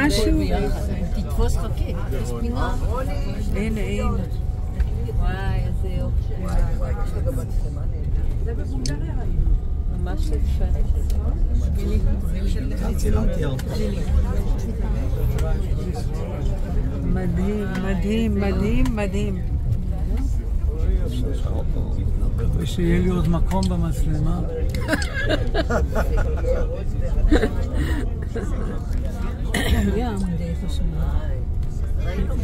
משהו? תתפוס חכי, תתפוס פינה. הנה. וואי, איזה יופי. זה בבולגריה ראינו. ממש יפה. מדהים. ושיהיה לי עוד מקום במצלמה.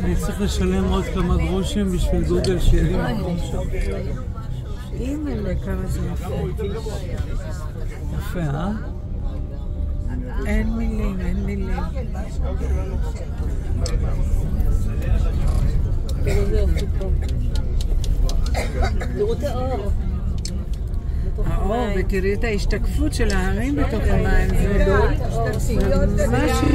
אני צריך לשלם עוד כמה גרושים בשביל גוגל שיהיה לי מקום שם. אימא'לה, כמה זה יפה. יפה, אה? אין מילים. תראו זה יופי פה. תראו את האור. האור, ותראי את ההשתקפות של ההרים בתוך המים. זה משהו...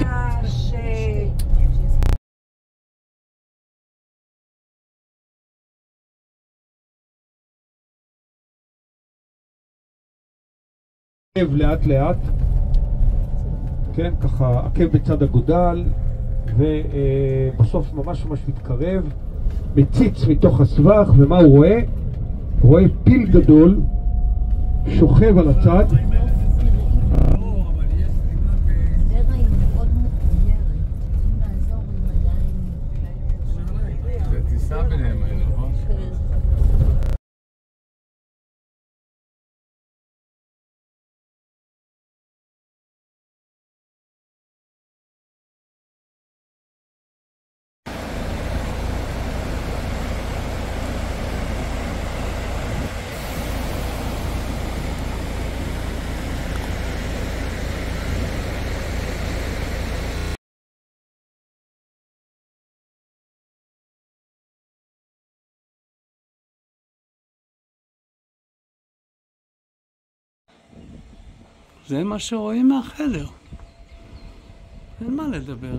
לאט לאט, כן, ככה עקב בצד הגודל, ובסוף ממש מתקרב, מציץ מתוך הסבך, ומה הוא רואה? הוא רואה פיל גדול שוכב על הצד. זה טיסה ביניהם האלה, נכון? זה מה שרואים מהחדר. אין מה לדבר.